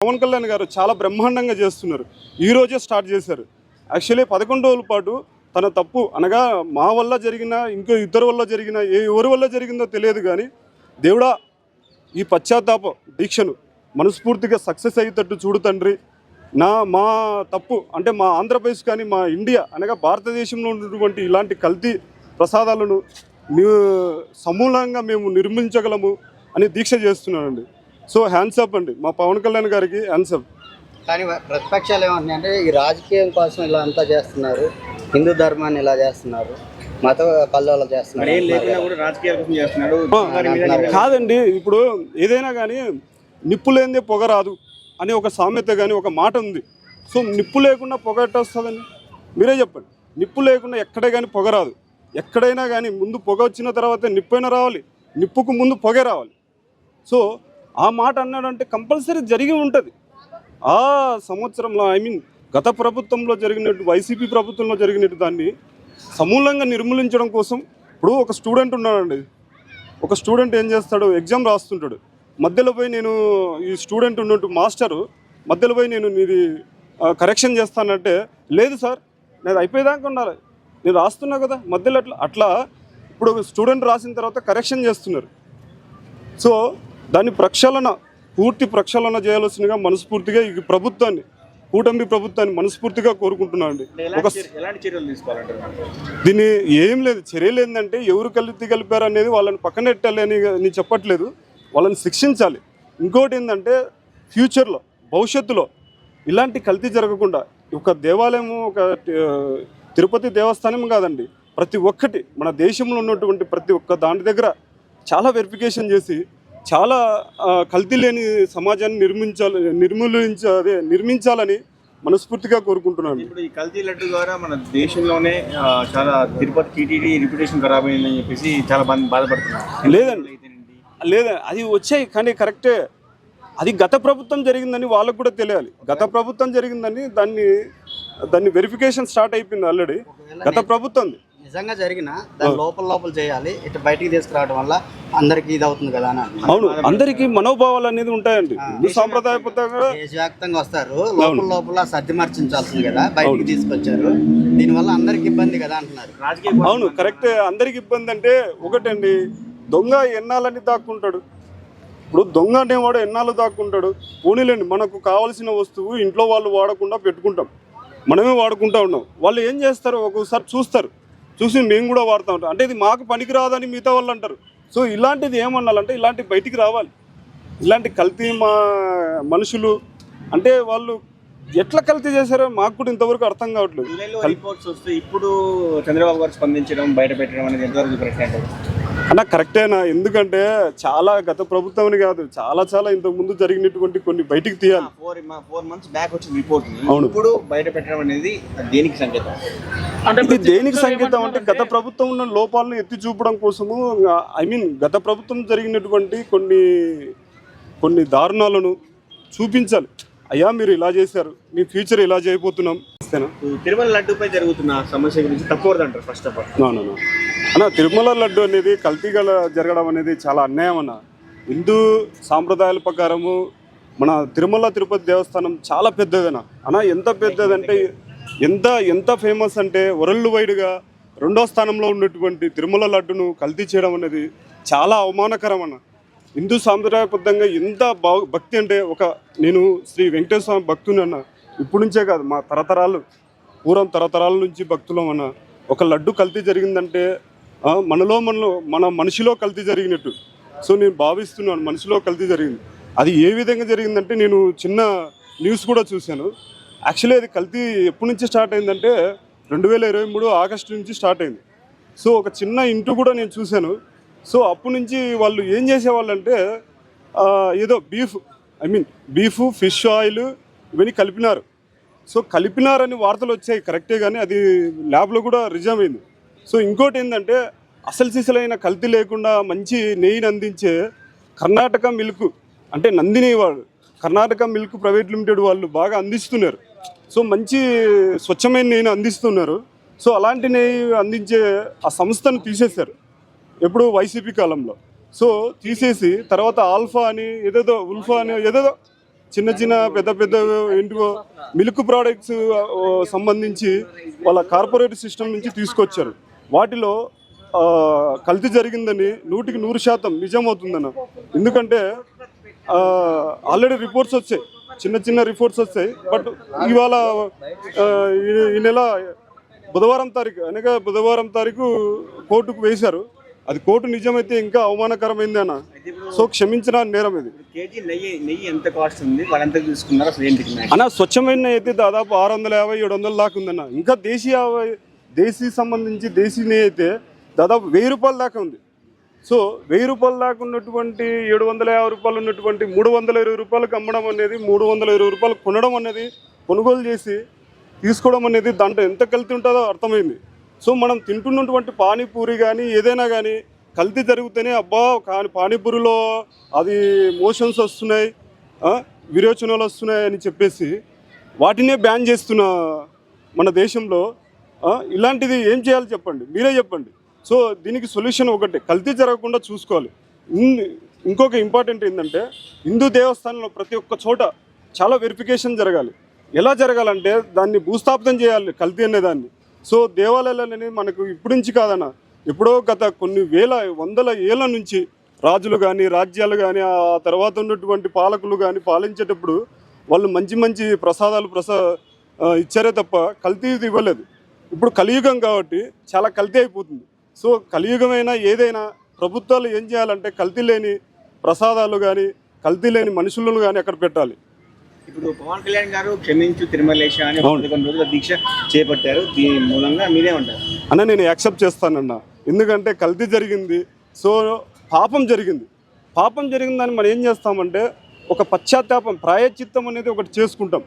పవన్ కళ్యాణ్ గారు చాలా బ్రహ్మాండంగా చేస్తున్నారు. ఈ రోజే స్టార్ట్ చేశారు. యాక్చువల్లీ 11 రోజుల పాటు తన తప్పు అనగా మా వల్ల జరిగిన ఇంకో ఇద్దరు వల్ల జరిగిన ఎవరి వల్ల జరిగిందో తెలియదు, కానీ దేవుడా ఈ పశ్చాత్తాప దీక్షను మనస్ఫూర్తిగా సక్సెస్ అయ్యేటట్టు చూడు తండ్రి. మా తప్పు అంటే మా ఆంధ్రప్రదేశ్ కానీ మా ఇండియా అనగా భారతదేశంలో ఉన్నటువంటి ఇలాంటి కల్తీ ప్రసాదాలను సమూలంగా మేము నిర్మించగలము అని దీక్ష చేస్తున్నానండి. సో హ్యాండ్స్ అప్ అండి మా పవన్ కళ్యాణ్ గారికి, హ్యాండ్స్ అప్. కానీ ప్రతిపక్షాలు ఏమంటున్నాయంటే ఈ రాజకీయం కోసం ఇలా అంతా చేస్తున్నారు, హిందూ ధర్మాన్ని ఇలా చేస్తున్నారు, మత కల్లోలం చేస్తున్నారు. కాదండి, ఇప్పుడు ఏదైనా కానీ నిప్పు లేనిదే పొగ రాదు అని ఒక సామెత కానీ ఒక మాట ఉంది. సో నిప్పు లేకుండా పొగ ఎట్లా వస్తుందండి? మీరే చెప్పండి. నిప్పు లేకుండా ఎక్కడే కానీ పొగ రాదు. ఎక్కడైనా కానీ ముందు పొగ వచ్చిన తర్వాత నిప్పైనా రావాలి, నిప్పుకు ముందు పొగ రావాలి. సో ఆ మాట అన్నాడంటే కంపల్సరీ జరిగి ఉంటుంది. ఆ సంవత్సరంలో గత ప్రభుత్వంలో జరిగినట్టు, వైసీపీ ప్రభుత్వంలో జరిగినట్టు దాన్ని సమూలంగా నిర్మూలించడం కోసం ఇప్పుడు ఒక స్టూడెంట్ ఉన్నాడండి. ఒక స్టూడెంట్ ఏం చేస్తాడు, ఎగ్జామ్ రాస్తుంటాడు. మధ్యలో పోయి నేను ఈ స్టూడెంట్ ఉన్నట్టు మాస్టరు మధ్యలో పోయి నేను ఇది కరెక్షన్ చేస్తానంటే, లేదు సార్ నేను అయిపోయేదాకా ఉండాలి, నేను రాస్తున్నా కదా మధ్యలో అట్లా ఇప్పుడు స్టూడెంట్ రాసిన తర్వాత కరెక్షన్ చేస్తున్నారు. సో దాన్ని పూర్తి ప్రక్షాళన చేయాల్సిందిగా మనస్ఫూర్తిగా ఈ ప్రభుత్వాన్ని, కూటమి ప్రభుత్వాన్ని మనస్ఫూర్తిగా కోరుకుంటున్నాను అండి. దీన్ని ఏం లేదు, చర్యలు ఏంటంటే ఎవరు కలిపారు అనేది వాళ్ళని పక్కన పెట్టాలి అని నేను చెప్పట్లేదు, వాళ్ళని శిక్షించాలి. ఇంకోటి ఏంటంటే ఫ్యూచర్లో భవిష్యత్తులో ఇలాంటి కల్తీ జరగకుండా ఒక దేవాలయము, ఒక తిరుపతి దేవస్థానం కాదండి, ప్రతి ఒక్కటి మన దేశంలో ఉన్నటువంటి ప్రతి ఒక్క దాని దగ్గర చాలా వెరిఫికేషన్ చేసి చాలా కల్తీ లేని సమాజాన్ని నిర్మించాలని మనస్ఫూర్తిగా కోరుకుంటున్నాను. ఇప్పుడు ఈ కల్తీ లడ్డు ద్వారా మన దేశంలోనే చాలా తిరుపతి టీటీడీ రిప్యుటేషన్ ఖరాబ్ అయిందని చెప్పేసి చాలా బాధపడుతున్నారు. లేదా అది వచ్చాయి కానీ కరెక్టే, అది గత ప్రభుత్వం జరిగిందని వాళ్ళకు కూడా తెలియాలి. గత ప్రభుత్వం జరిగిందని దాన్ని వెరిఫికేషన్ స్టార్ట్ అయిపోయింది ఆల్రెడీ, గత ప్రభుత్వం. నిజంగా జరిగిన దాని లోపల చేయాలి, ఇటు బయటికి తీసుకురావడం వల్ల అందరికి ఇది అవుతుంది కదా అని. అవును, అందరికి మనోభావాలు అనేది ఉంటాయండి. సాంప్రదాయబద్ధంగా దేశవ్యాప్తంగా వస్తారు, లోపల సర్దిమర్చించాల్సింది కదా, బయటికి తీసుకొచ్చారు, దీనివల్ల అందరికి ఇబ్బంది కదా అంటున్నారు. అవును కరెక్టే, అందరికి ఇబ్బంది. అంటే ఒకటండి, దొంగ ఎన్నాలని దాక్కుంటాడు. ఇప్పుడు దొంగ అనేవాడు ఎన్నాళ్ళు దాక్కుంటాడు. పోనీలేండి, మనకు కావాల్సిన వస్తువు ఇంట్లో వాళ్ళు వాడకుండా పెట్టుకుంటాం, మనమే వాడుకుంటా ఉన్నాం. వాళ్ళు ఏం చేస్తారు, ఒక్కోసారి చూసి మేము కూడా వాడుతూ ఉంటాం. అంటే ఇది మాకు పనికి రాదని మిగతా వాళ్ళు అంటారు. సో ఇలాంటిది ఏమన్నాలంటే ఇలాంటి బయటికి రావాలి. ఇలాంటి కల్తీ మనుషులు అంటే వాళ్ళు ఎట్లా కల్తీ చేశారో మాకు కూడా ఇంతవరకు అర్థం కావట్లేదు. ఇప్పుడు చంద్రబాబు గారు స్పందించడం, బయట పెట్టడం అనేది ఎంతవరకు కరెక్ట్ అంటారు అన్న? కరెక్టేనా? ఎందుకంటే చాలా గత ప్రభుత్వం కాదు, చాలా ఇంతకు ముందు జరిగినటువంటి కొన్ని బయటికి తీయాలి. 4 months బ్యాక్ వచ్చిన రిపోర్ట్ ఇప్పుడు బయట పెట్టడం అనేది దేనికి సంకేతం? అంటే ఇది దేనికి సంకేతం అంటే గత ప్రభుత్వం ఉన్న లోపాలను ఎత్తి చూపడం కోసము, గత ప్రభుత్వం జరిగినటువంటి కొన్ని దారుణాలను చూపించాలి. అయ్యా మీరు ఇలా చేశారు, మీ ఫ్యూచర్ ఇలా చేయబోతున్నాం. తిరుమల లడ్డూపై జరుగుతున్న సమస్య గురించి తప్పకూడదంటారు ఫస్ట్ ఆఫ్ ఆల్. అన్న, తిరుమల లడ్డు అనేది కల్తీగా జరగడం అనేది చాలా అన్యాయం అన్న. హిందూ సాంప్రదాయాల ప్రకారము మన తిరుపతి దేవస్థానం చాలా పెద్దదన్న. ఎంత పెద్దదంటే ఎంత ఫేమస్ అంటే వరల్డ్ వైడ్గా 2వ స్థానంలో ఉన్నటువంటి తిరుమల లడ్డును కల్తీ చేయడం అనేది చాలా అవమానకరం అన్న. హిందూ సాంప్రదాయబద్ధంగా ఎంత భక్తి అంటే నేను శ్రీ వెంకటేశ్వర స్వామి భక్తుని అన్న. ఇప్పుడు నుంచే కాదు, మా తరతరాల నుంచి భక్తులం అన్న. ఒక లడ్డు కల్తీ జరిగిందంటే మన మనిషిలో కల్తీ జరిగినట్టు. సో నేను భావిస్తున్నాను మనిషిలో కల్తీ జరిగింది. అది ఏ విధంగా జరిగిందంటే నేను చిన్న న్యూస్ కూడా చూశాను. యాక్చువల్లీ అది కల్తీ ఎప్పటి నుంచి స్టార్ట్ అయిందంటే 2023 ఆగస్టు నుంచి స్టార్ట్ అయింది. సో ఒక చిన్న ఇంటూ కూడా నేను చూశాను. సో అప్పటి నుంచి వాళ్ళు ఏం చేసేవాళ్ళు అంటే ఏదో బీఫ్ ఫిష్ ఆయిల్ ఇవన్నీ కలిపినారు. సో కలిపినారని వార్తలు వచ్చాయి కరెక్టే, కానీ అది ల్యాబ్లో కూడా రిజర్వ్ అయింది. సో ఇంకోటి ఏంటంటే అసలు సిసలైన కల్తీ లేకుండా మంచి నెయ్యిని అందించే కర్ణాటక మిల్క్ అంటే నందిని వాళ్ళు, కర్ణాటక మిల్క్ ప్రైవేట్ లిమిటెడ్ వాళ్ళు బాగా అందిస్తున్నారు. సో మంచి స్వచ్ఛమైన నెయ్యిని అందిస్తున్నారు. సో అలాంటి నెయ్యి అందించే ఆ సంస్థను తీసేశారు ఎప్పుడు వైసీపీ కాలంలో. సో తీసేసి తర్వాత ఆల్ఫా అని ఉల్ఫా అని చిన్న చిన్న పెద్ద పెద్ద ఏంటివో మిల్క్ ప్రోడక్ట్స్ సంబంధించి వాళ్ళ కార్పొరేట్ సిస్టమ్ నుంచి తీసుకొచ్చారు. వాటిలో కల్తీ జరిగిందని 100% నిజమవుతుందన్న. ఎందుకంటే ఆల్రెడీ రిపోర్ట్స్ వచ్చాయి, చిన్న చిన్న రిపోర్ట్స్ వస్తాయి. బట్ ఇవాళ ఈ నెల బుధవారం తారీఖు కోర్టుకు వేశారు. అది కోర్టు నిజమైతే ఇంకా అవమానకరమైంది అన్న. సో క్షమించిన నేరం ఇది. కేజీ నెయ్యి ఎంత కాస్ట్ ఉంది, వాళ్ళు ఎంత తీసుకున్నారు అసలు ఏంటి అన్న? స్వచ్ఛమైన నెయ్యి అయితే దాదాపు 650-700 దాకా ఉందన్న. ఇంకా దేశీ సంబంధించి దేశీ నెయ్యి అయితే దాదాపు 1000 రూపాయల దాకా ఉంది. సో 1000 రూపాయల దాకా ఉన్నటువంటి 750 రూపాయలు ఉన్నటువంటి 320 రూపాయలకు అమ్మడం అనేది, 320 రూపాయలు కొనడం అనేది, కొనుగోలు చేసి తీసుకోవడం అనేది దాంట్లో ఎంత కల్తీ ఉంటుందో అర్థమైంది. సో మనం తింటున్నటువంటి పానీపూరి కానీ ఏదైనా కానీ కల్తీ జరిగితేనే అబ్బా కానీ పానీపూరిలో అది మోషన్స్ వస్తున్నాయి, విరోచనాలు వస్తున్నాయి అని చెప్పేసి వాటినే బ్యాన్ చేస్తున్న మన దేశంలో ఇలాంటిది ఏం చేయాలి చెప్పండి, మీరే చెప్పండి. సో దీనికి సొల్యూషన్ ఒకటే, కల్తీ జరగకుండా చూసుకోవాలి. ఇంకొక ఇంపార్టెంట్ ఏంటంటే హిందూ దేవస్థానంలో ప్రతి ఒక్క చోట చాలా వెరిఫికేషన్ జరగాలి. ఎలా జరగాలంటే దాన్ని భూస్థాపితం చేయాలి కల్తీ అనేదాన్ని. సో దేవాలయాలని మనకు ఇప్పటి నుంచి కాదన్న, ఎప్పుడో గత కొన్ని వందల ఏళ్ళ నుంచి రాజులు కానీ రాజ్యాలు కానీ ఆ తర్వాత ఉన్నటువంటి పాలకులు కానీ పాలించేటప్పుడు వాళ్ళు మంచి మంచి ప్రసాదాలు ఇచ్చారే తప్ప కల్తీ ఇవ్వలేదు. ఇప్పుడు కలియుగం కాబట్టి చాలా కల్తీ అయిపోతుంది. సో కలియుగమైనా ఏదైనా ప్రభుత్వాలు ఏం చేయాలంటే కల్తీ లేని ప్రసాదాలు కానీ కల్తీ లేని మనుషులను కానీ అక్కడ పెట్టాలి. ఇప్పుడు పవన్ కళ్యాణ్ గారు క్షమించు తిరుమలేశ అని 11 రోజుల దీక్ష చేపట్టారు. దీని మూలంగా మీరేమంటారు అన్న? నేను యాక్సెప్ట్ చేస్తానన్న. ఎందుకంటే కల్తీ జరిగింది, సో పాపం జరిగిందని మనం ఏం చేస్తామంటే ఒక పశ్చాత్తాపం, ప్రాయశ్చిత్తం అనేది ఒకటి చేసుకుంటాం.